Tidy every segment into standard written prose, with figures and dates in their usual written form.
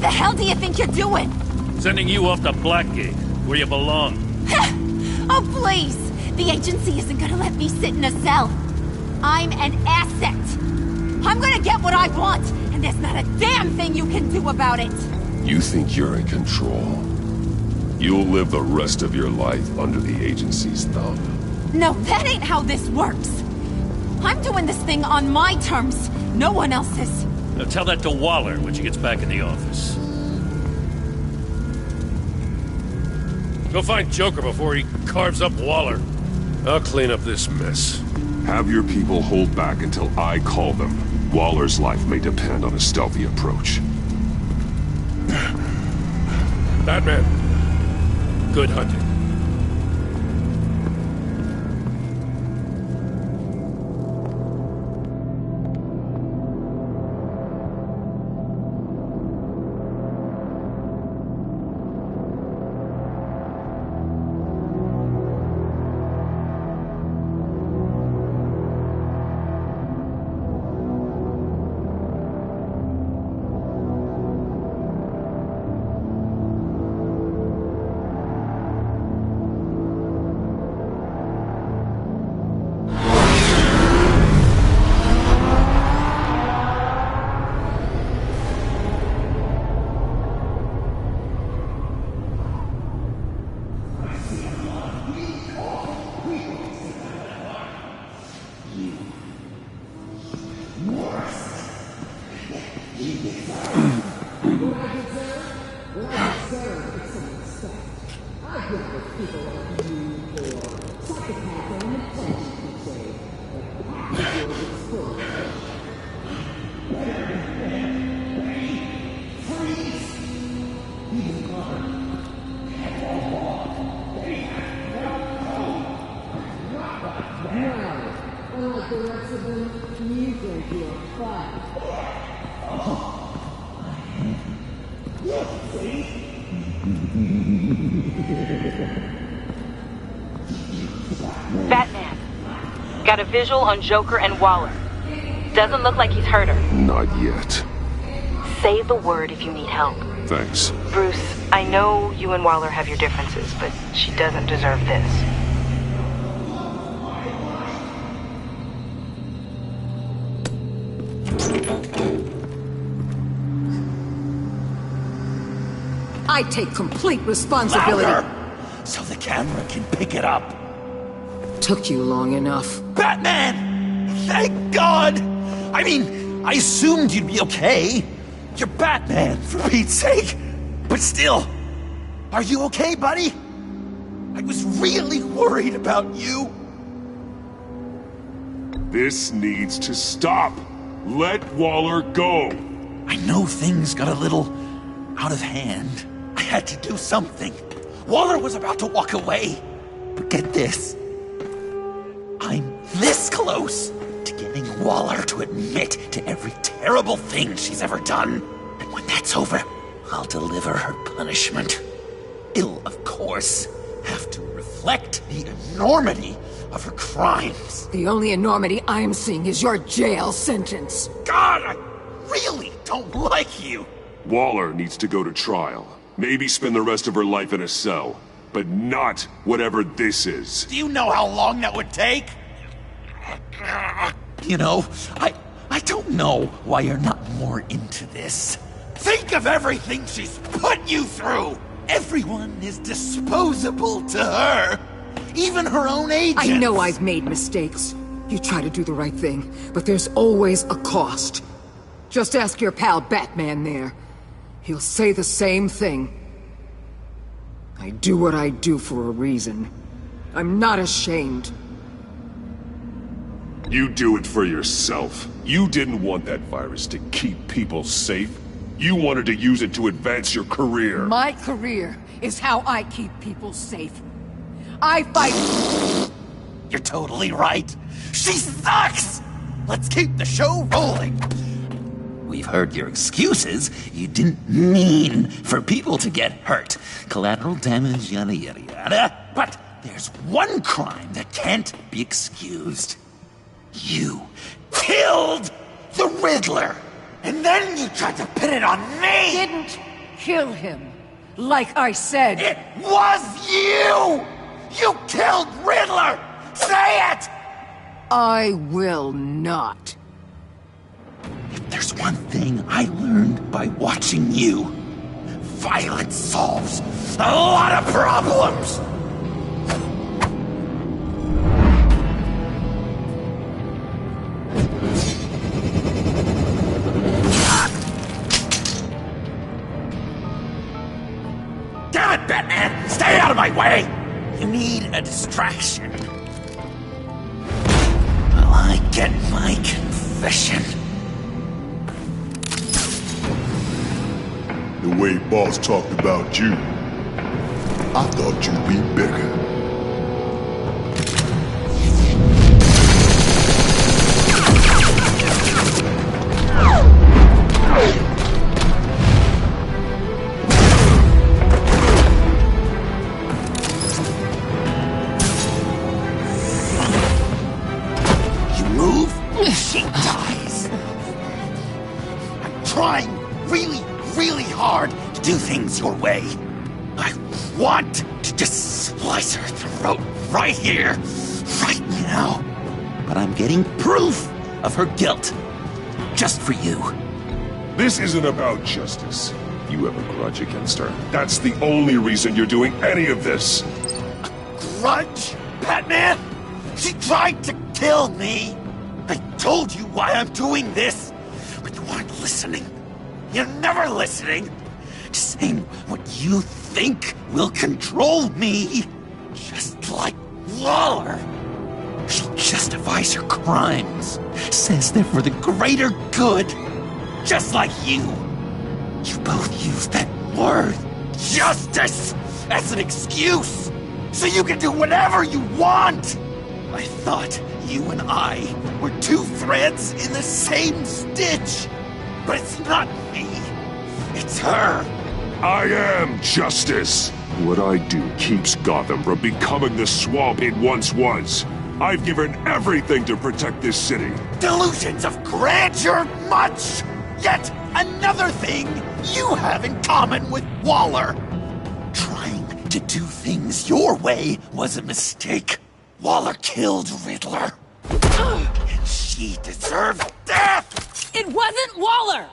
the hell do you think you're doing? Sending you off to Blackgate, where you belong. Oh, please! The agency isn't gonna let me sit in a cell. I'm an asset. I'm gonna get what I want, and there's not a damn thing you can do about it. You think you're in control? You'll live the rest of your life under the agency's thumb. No, that ain't how this works. I'm doing this thing on my terms, no one else's. Now tell that to Waller when she gets back in the office. Go find Joker before he carves up Waller. I'll clean up this mess. Have your people hold back until I call them. Waller's life may depend on a stealthy approach. Batman, good hunting. Batman. Got a visual on Joker and Waller. Doesn't look like he's hurt her. Not yet. Say the word if you need help. Thanks. Bruce, I know you and Waller have your differences, but she doesn't deserve this. I take complete responsibility. Louder, so the camera can pick it up. Took you long enough. Batman! Thank God! I mean, I assumed you'd be okay. You're Batman, for Pete's sake. But still, are you okay, buddy? I was really worried about you. This needs to stop. Let Waller go. I know things got a little out of hand. I had to do something. Waller was about to walk away. But get this. I'm this close to getting Waller to admit to every terrible thing she's ever done. And when that's over, I'll deliver her punishment. It'll, of course, have to reflect the enormity of her crimes. The only enormity I'm seeing is your jail sentence. God, I really don't like you. Waller needs to go to trial. Maybe spend the rest of her life in a cell. But not whatever this is. Do you know how long that would take? You know, I don't know why you're not more into this. Think of everything she's put you through! Everyone is disposable to her. Even her own agents. I know I've made mistakes. You try to do the right thing, but there's always a cost. Just ask your pal Batman there. He'll say the same thing. I do what I do for a reason. I'm not ashamed. You do it for yourself. You didn't want that virus to keep people safe. You wanted to use it to advance your career. My career is how I keep people safe. I fight... You're totally right. She sucks! Let's keep the show rolling. We've heard your excuses. You didn't mean for people to get hurt. Collateral damage, yada yada yada. But there's one crime that can't be excused. You killed the Riddler! And then you tried to pin it on me! Didn't. kill him. Like I said. It was you! You killed Riddler! Say it! I will not. If there's one thing I learned by watching you, violence solves a lot of problems! Damn it, Batman! Stay out of my way! You need a distraction. Well, I get my confession. The way Boss talked about you, I thought you'd be bigger. You move, she dies. I'm trying really hard to do things your way. I want to just slice her throat right here, right now. But I'm getting proof of her guilt. Just for you. This isn't about justice. You have a grudge against her. That's the only reason you're doing any of this. Grudge? Batman? She tried to kill me! I told you why I'm doing this, but you aren't listening. You're never listening. Just saying what you think will control me. Just like Waller. She justifies her crimes. Says they're for the greater good. Just like you. You both use that word, justice, as an excuse. So you can do whatever you want. I thought you and I were two threads in the same stitch. But it's not me. It's her. I am justice. What I do keeps Gotham from becoming the swamp it once was. I've given everything to protect this city. Delusions of grandeur much. Yet another thing you have in common with Waller. Trying to do things your way was a mistake. Waller killed Riddler. And she deserved death! It wasn't Waller!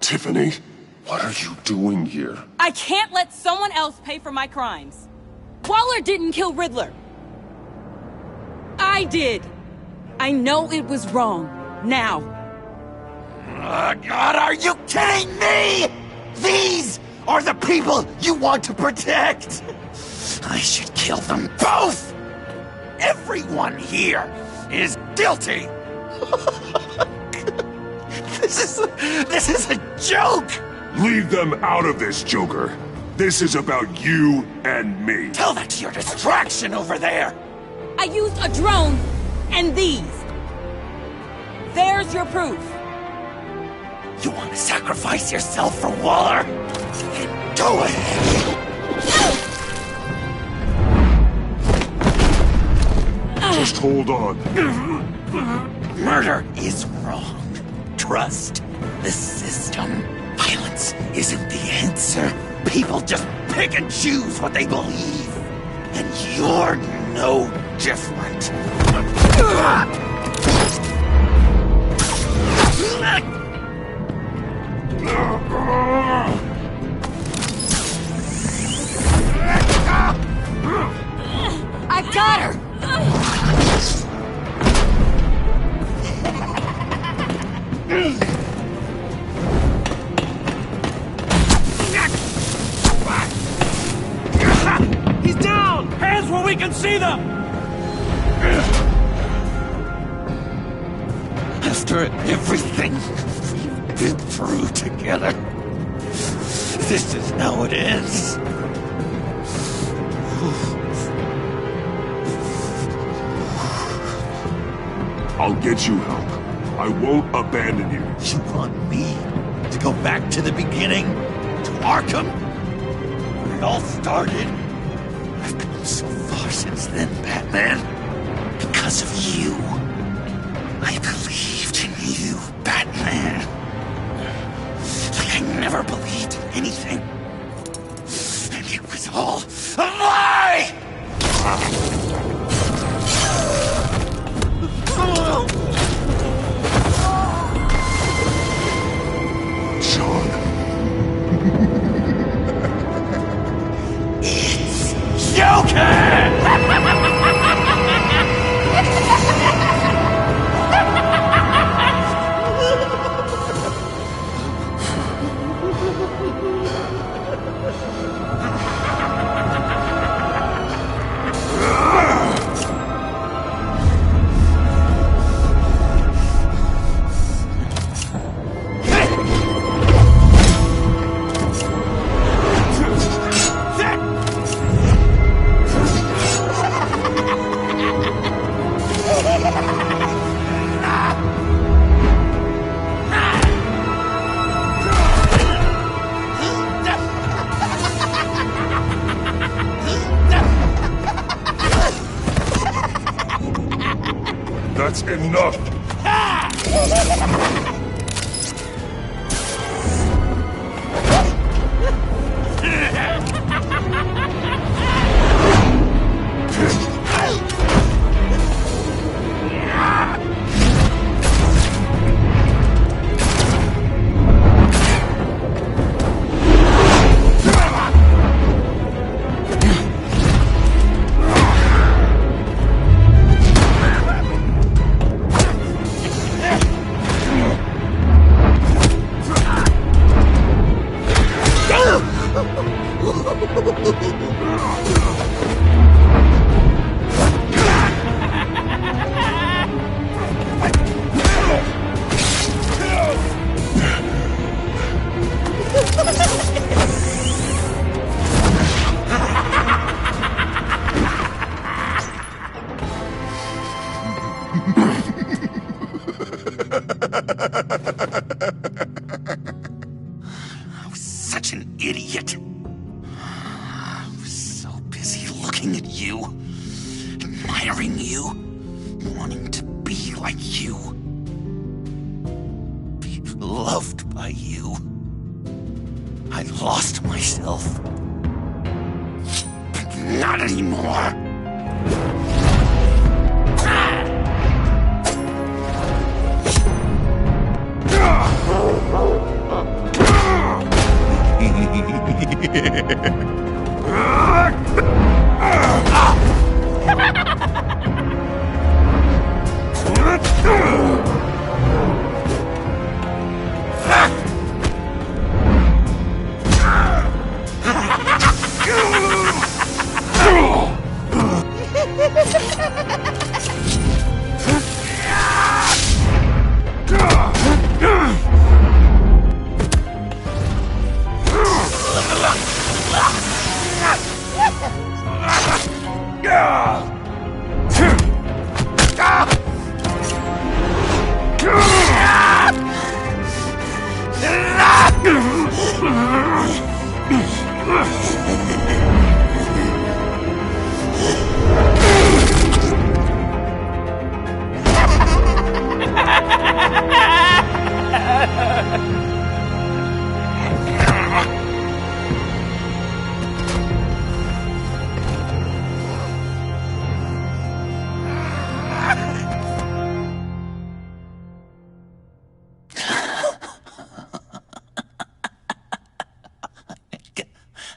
Tiffany, what are you doing here? I can't let someone else pay for my crimes. Waller didn't kill Riddler. I did. I know it was wrong. Now. God, are you kidding me? These are the people you want to protect. I should kill them both. Everyone here is guilty. This is a joke. Leave them out of this, Joker. This is about you and me. Tell that to your distraction over there. I used a drone and these. There's your proof. You want to sacrifice yourself for Waller? Then go ahead. Just hold on. Murder is wrong. Trust the system. Violence isn't the answer. People just pick and choose what they believe. And you're no different. I got her! He's down! Hands where we can see them! After everything we've been through together, this is how it ends. I'll get you help. I won't abandon you. You want me to go back to the beginning? To Arkham? Where it all started? I've come so far since then, Batman. Because of you. I believed in you, Batman. enough! I was such an idiot. I was so busy looking at you, admiring you, wanting to be like you, be loved by you. I lost myself. But not anymore.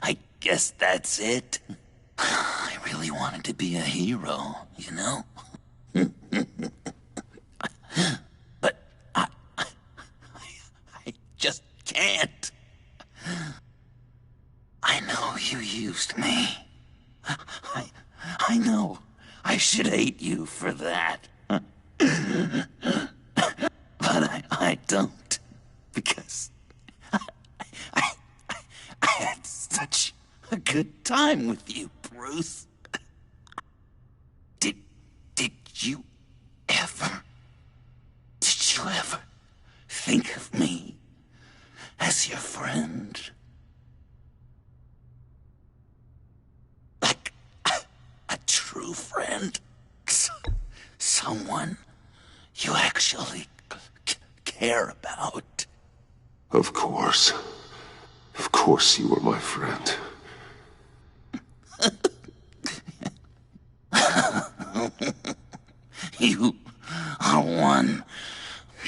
I guess that's it. I really wanted to be a hero, you know? But I just can't. I know you used me. I know I should hate you for that. But I don't. Because I had such a good time with you, Bruce. Did you ever think of me as your friend? Like a true friend? Someone you actually care about? Of course. Of course you were my friend. You are one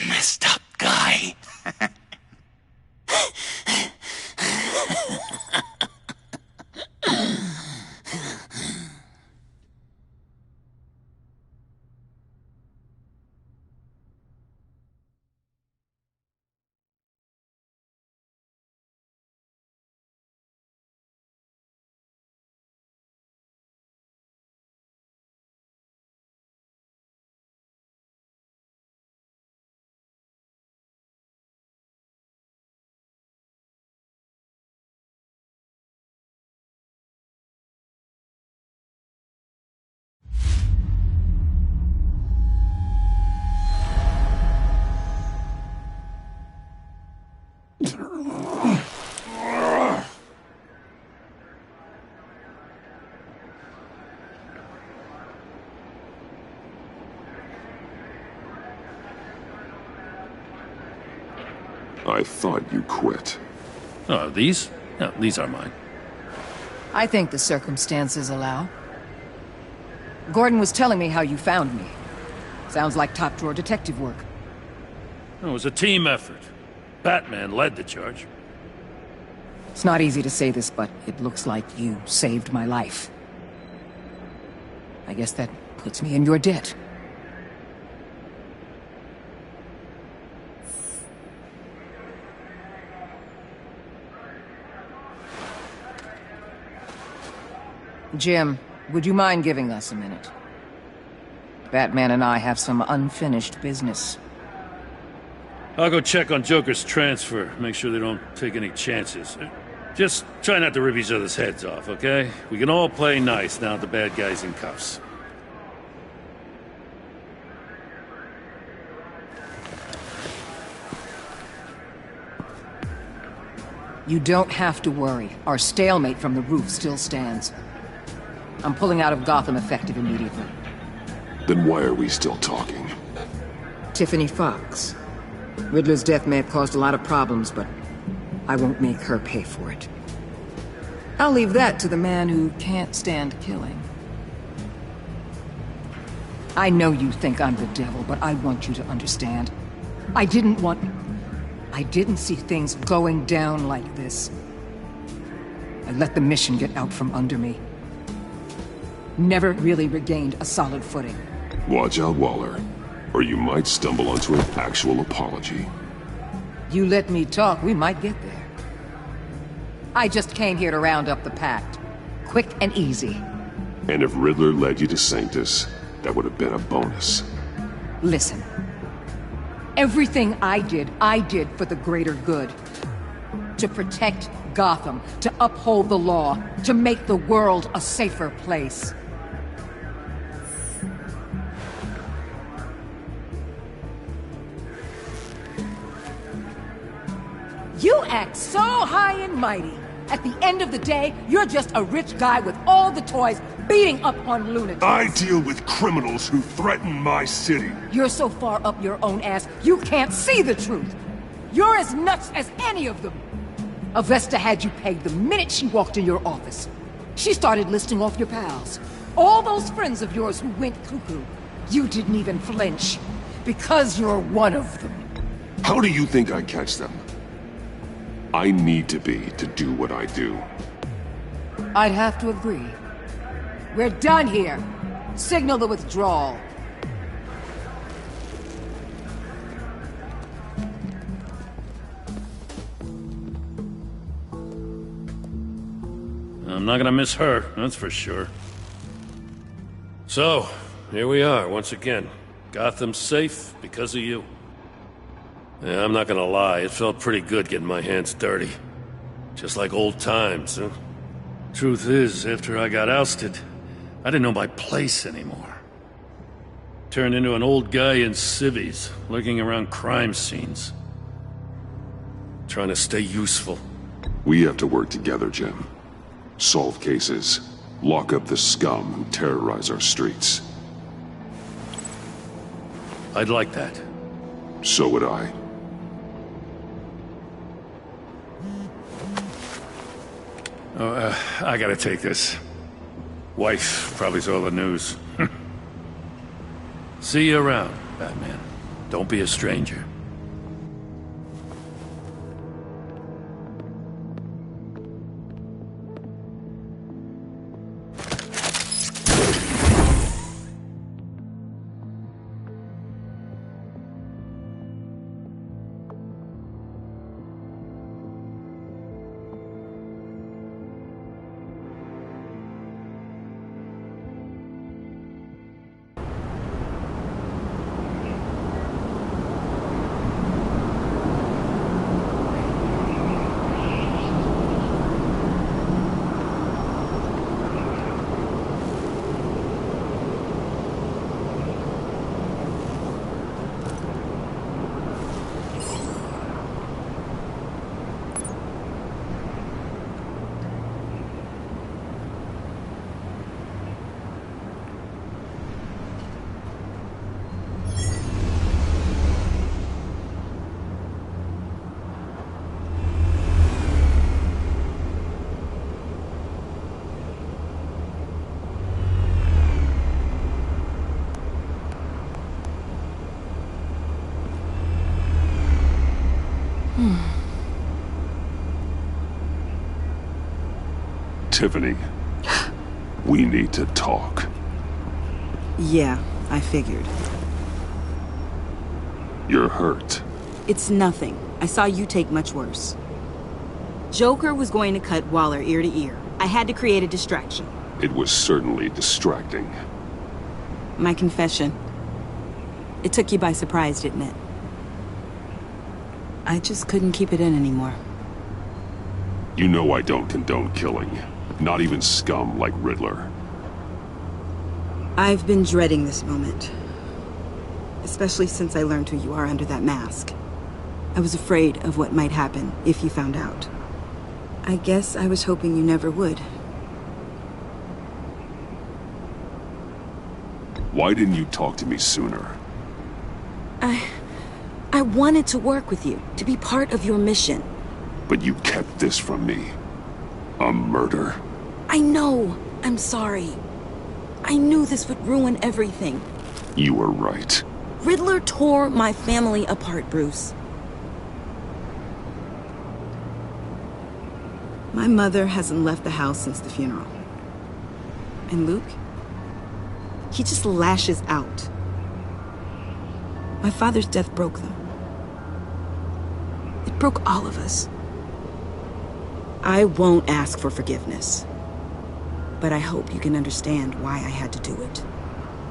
messed up guy. I thought you quit. Oh, these? No, these are mine. I think the circumstances allow. Gordon was telling me how you found me. Sounds like top-drawer detective work. It was a team effort. Batman led the charge. It's not easy to say this, but it looks like you saved my life. I guess that puts me in your debt. Jim, would you mind giving us a minute? Batman and I have some unfinished business. I'll go check on Joker's transfer, make sure they don't take any chances. Just try not to rip each other's heads off, okay? We can all play nice now that the bad guy's in cuffs. You don't have to worry. Our stalemate from the roof still stands. I'm pulling out of Gotham effective immediately. Then why are we still talking? Tiffany Fox. Riddler's death may have caused a lot of problems, but I won't make her pay for it. I'll leave that to the man who can't stand killing. I know you think I'm the devil, but I want you to understand. I didn't see things going down like this. I let the mission get out from under me. Never really regained a solid footing. Watch out, Waller, or you might stumble onto an actual apology. You let me talk, we might get there. I just came here to round up the Pact. Quick and easy. And if Riddler led you to Sanctus, that would have been a bonus. Listen. Everything I did for the greater good. To protect Gotham, to uphold the law, to make the world a safer place. You act so high and mighty. At the end of the day, you're just a rich guy with all the toys beating up on lunatics. I deal with criminals who threaten my city. You're so far up your own ass, you can't see the truth. You're as nuts as any of them. Avesta had you pegged the minute she walked in your office. She started listing off your pals. All those friends of yours who went cuckoo. You didn't even flinch. Because you're one of them. How do you think I catch them? I need to be to do what I do. I'd have to agree. We're done here. Signal the withdrawal. I'm not gonna miss her, that's for sure. So, here we are, once again. Gotham's safe because of you. Yeah, I'm not gonna lie, it felt pretty good getting my hands dirty. Just like old times, huh? Truth is, after I got ousted, I didn't know my place anymore. Turned into an old guy in civvies, lurking around crime scenes. Trying to stay useful. We have to work together, Jim. Solve cases. Lock up the scum who terrorize our streets. I'd like that. So would I. I gotta take this. Wife probably saw the news. See you around, Batman. Don't be a stranger. Tiffany, we need to talk. Yeah, I figured. You're hurt. It's nothing. I saw you take much worse. Joker was going to cut Waller ear to ear. I had to create a distraction. It was certainly distracting. My confession. It took you by surprise, didn't it? I just couldn't keep it in anymore. You know I don't condone killing. Not even scum like Riddler. I've been dreading this moment. Especially since I learned who you are under that mask. I was afraid of what might happen if you found out. I guess I was hoping you never would. Why didn't you talk to me sooner? I wanted to work with you, to be part of your mission. But you kept this from me. A murder. I know. I'm sorry. I knew this would ruin everything. You were right. Riddler tore my family apart, Bruce. My mother hasn't left the house since the funeral. And Luke? He just lashes out. My father's death broke them. It broke all of us. I won't ask for forgiveness. But I hope you can understand why I had to do it.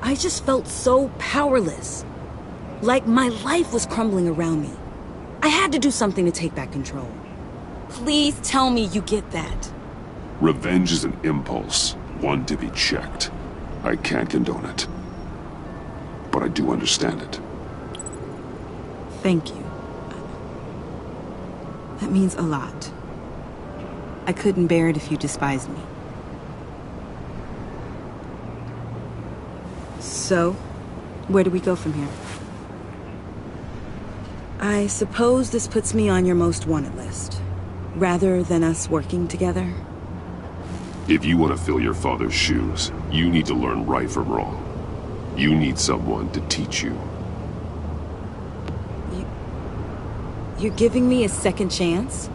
I just felt so powerless. Like my life was crumbling around me. I had to do something to take back control. Please tell me you get that. Revenge is an impulse, one to be checked. I can't condone it. But I do understand it. Thank you. That means a lot. I couldn't bear it if you despised me. So, where do we go from here? I suppose this puts me on your most wanted list, rather than us working together. If you want to fill your father's shoes, you need to learn right from wrong. You need someone to teach you. You're giving me a second chance?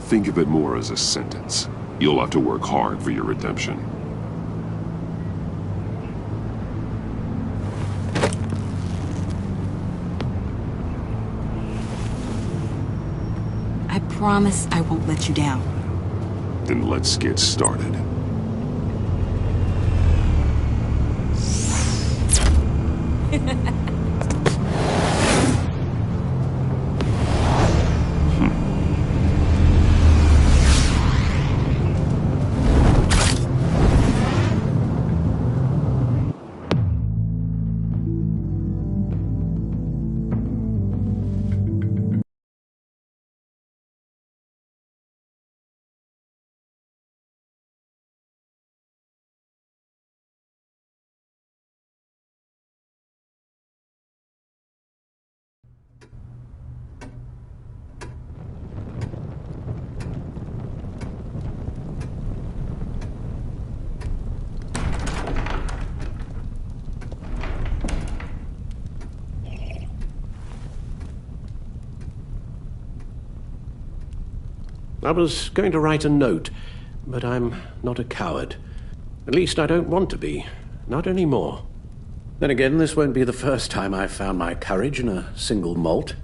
Think of it more as a sentence. You'll have to work hard for your redemption. I promise I won't let you down. Then let's get started. I was going to write a note, but I'm not a coward. At least I don't want to be. Not anymore. Then again, this won't be the first time I've found my courage in a single malt.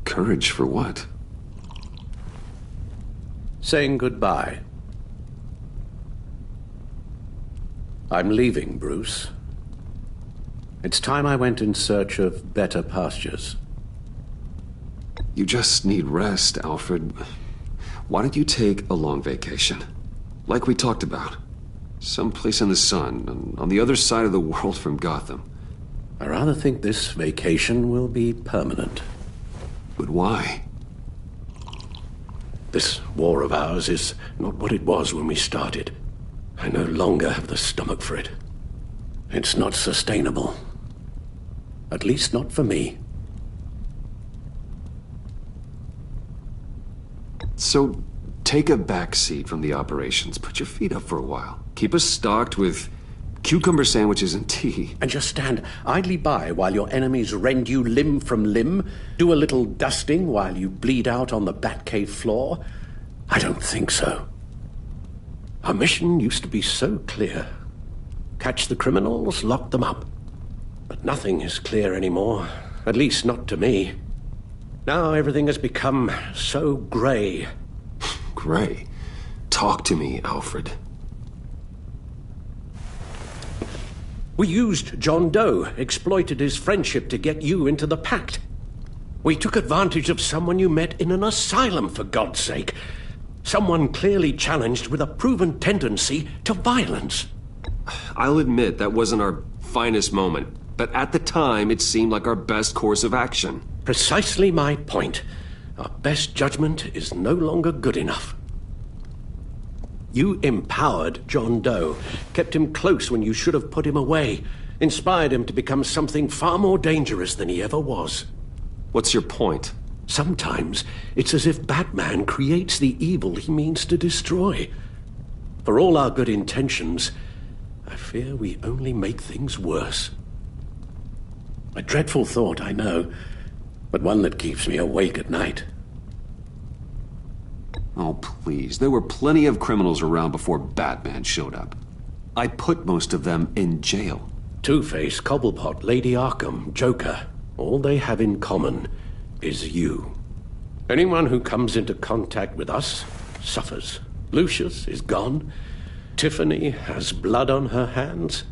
Courage for what? Saying goodbye. I'm leaving, Bruce. It's time I went in search of better pastures. You just need rest, Alfred. Why don't you take a long vacation? Like we talked about. Someplace in the sun, on the other side of the world from Gotham. I rather think this vacation will be permanent. But why? This war of ours is not what it was when we started. I no longer have the stomach for it. It's not sustainable. At least not for me. So, take a back seat from the operations. Put your feet up for a while. Keep us stocked with cucumber sandwiches and tea. And just stand idly by while your enemies rend you limb from limb? Do a little dusting while you bleed out on the Batcave floor? I don't think so. Our mission used to be so clear. Catch the criminals, lock them up. But nothing is clear anymore, at least not to me. Now everything has become so grey. Grey? Talk to me, Alfred. We used John Doe, exploited his friendship to get you into the pact. We took advantage of someone you met in an asylum, for God's sake. Someone clearly challenged with a proven tendency to violence. I'll admit that wasn't our finest moment, but at the time it seemed like our best course of action. Precisely my point. Our best judgment is no longer good enough. You empowered John Doe, kept him close when you should have put him away, inspired him to become something far more dangerous than he ever was. What's your point? Sometimes it's as if Batman creates the evil he means to destroy. For all our good intentions, I fear we only make things worse. A dreadful thought, I know, but one that keeps me awake at night. Oh, please. There were plenty of criminals around before Batman showed up. I put most of them in jail. Two-Face, Cobblepot, Lady Arkham, Joker. All they have in common is you. Anyone who comes into contact with us suffers. Lucius is gone. Tiffany has blood on her hands.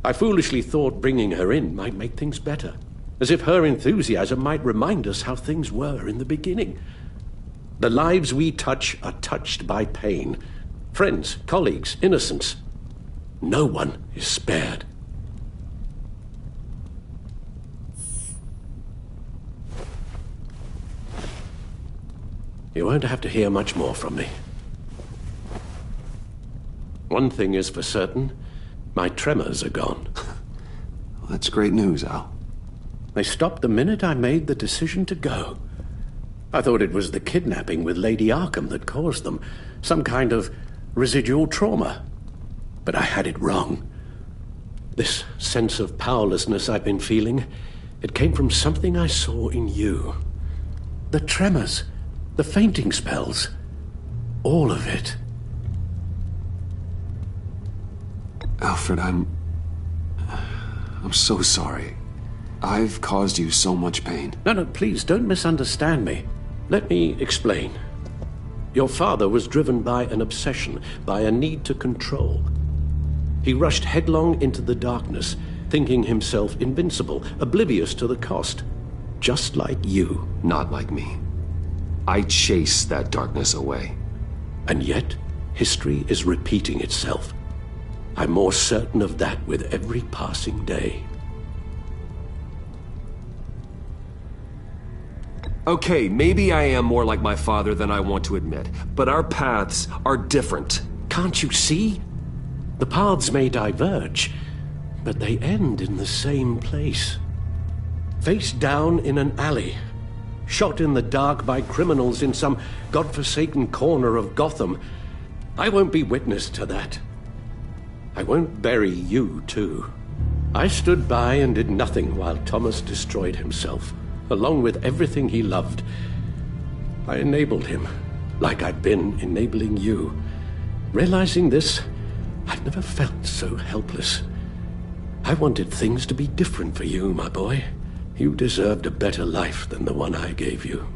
I foolishly thought bringing her in might make things better. As if her enthusiasm might remind us how things were in the beginning. The lives we touch are touched by pain. Friends, colleagues, innocents. No one is spared. You won't have to hear much more from me. One thing is for certain, my tremors are gone. Well, that's great news, Al. They stopped the minute I made the decision to go. I thought it was the kidnapping with Lady Arkham that caused them. Some kind of residual trauma. But I had it wrong. This sense of powerlessness I've been feeling, it came from something I saw in you. The tremors, the fainting spells, all of it. Alfred, I'm so sorry. I've caused you so much pain. No, please, don't misunderstand me. Let me explain. Your father was driven by an obsession, by a need to control. He rushed headlong into the darkness, thinking himself invincible, oblivious to the cost. Just like you. Not like me. I chased that darkness away. And yet, history is repeating itself. I'm more certain of that with every passing day. Okay, maybe I am more like my father than I want to admit, but our paths are different. Can't you see? The paths may diverge, but they end in the same place. Face down in an alley, shot in the dark by criminals in some godforsaken corner of Gotham. I won't be witness to that. I won't bury you, too. I stood by and did nothing while Thomas destroyed himself, along with everything he loved. I enabled him, like I'd been enabling you. Realizing this, I've never felt so helpless. I wanted things to be different for you, my boy. You deserved a better life than the one I gave you.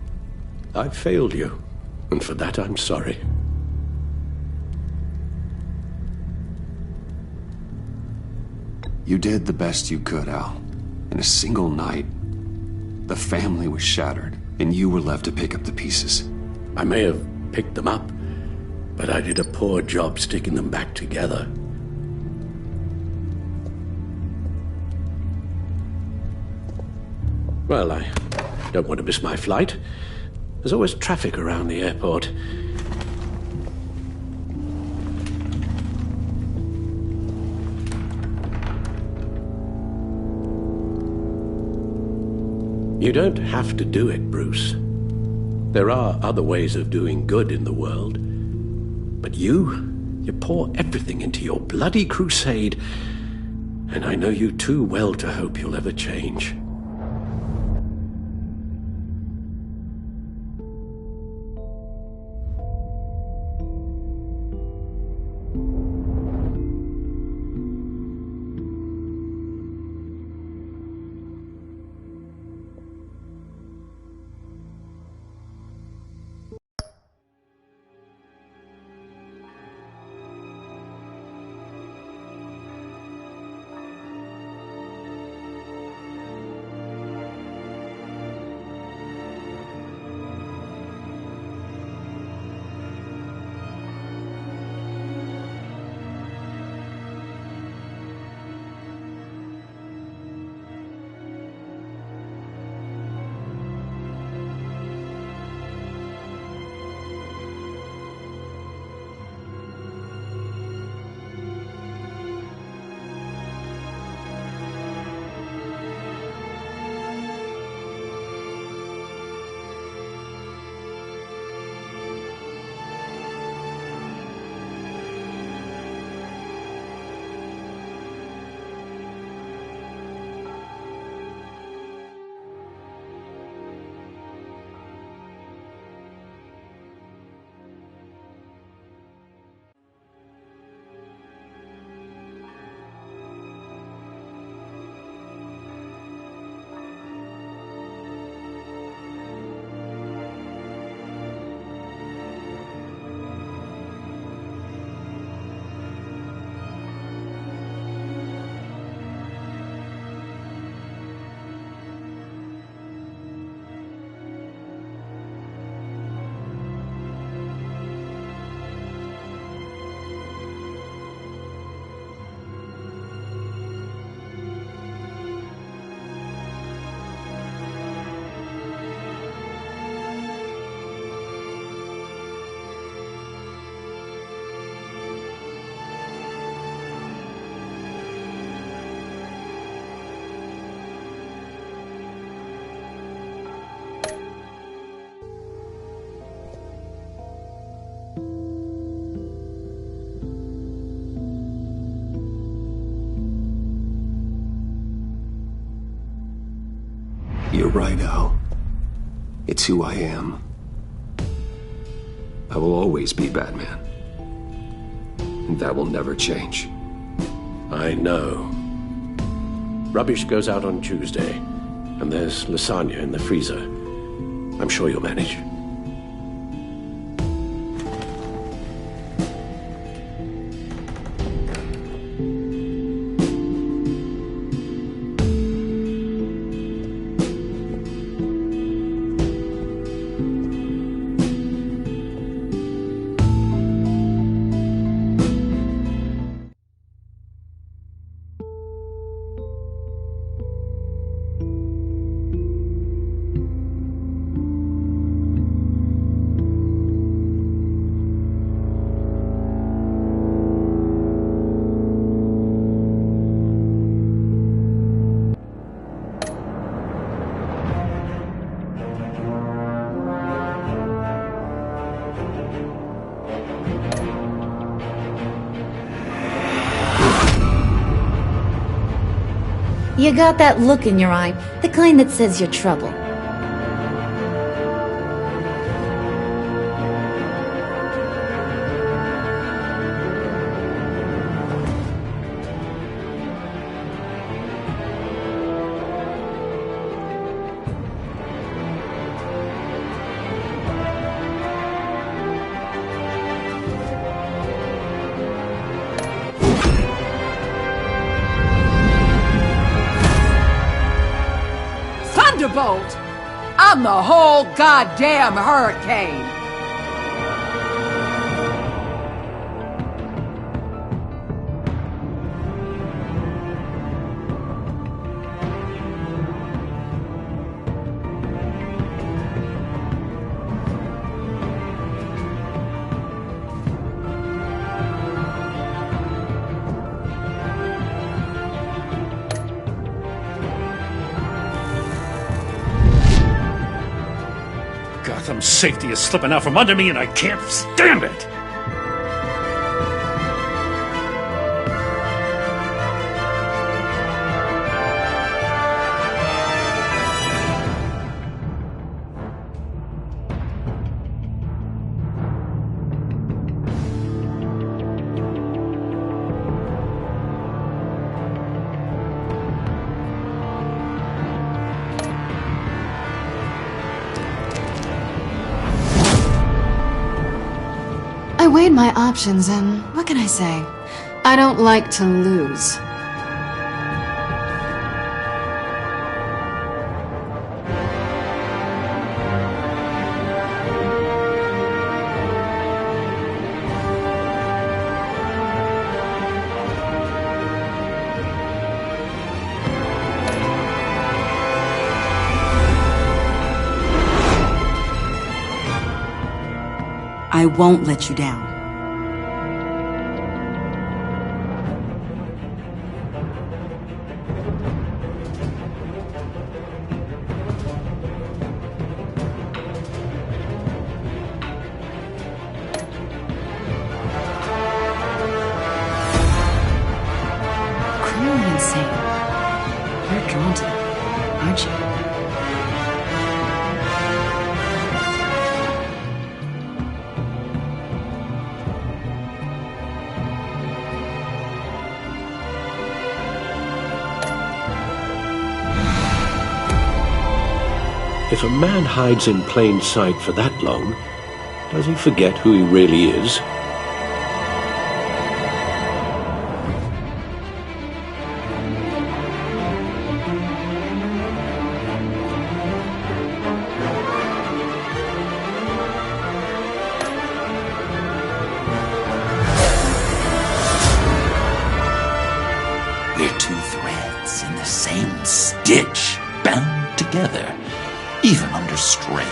I failed you, and for that I'm sorry. You did the best you could, Al. In a single night, the family was shattered, and you were left to pick up the pieces. I may have picked them up, but I did a poor job sticking them back together. Well, I don't want to miss my flight. There's always traffic around the airport. You don't have to do it, Bruce. There are other ways of doing good in the world. But you pour everything into your bloody crusade, And I know you too well to hope you'll ever change. You're right, Al. It's who I am. I will always be Batman. And that will never change. I know. Rubbish goes out on Tuesday, and there's lasagna in the freezer. I'm sure you'll manage. You got that look in your eye, the kind that says you're trouble. Thunderbolt! I'm the whole goddamn hurricane! Gotham's safety is slipping out from under me and I can't stand it! weighed my options, and what can I say? I don't like to lose. I won't let you down. Criminally insane. You're drawn to them, aren't you? If a man hides in plain sight for that long, does he forget who he really is? We're two threads in the same stitch, bound together, even under strain.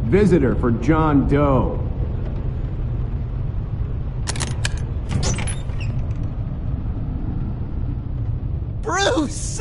Visitor for John Doe. Bruce!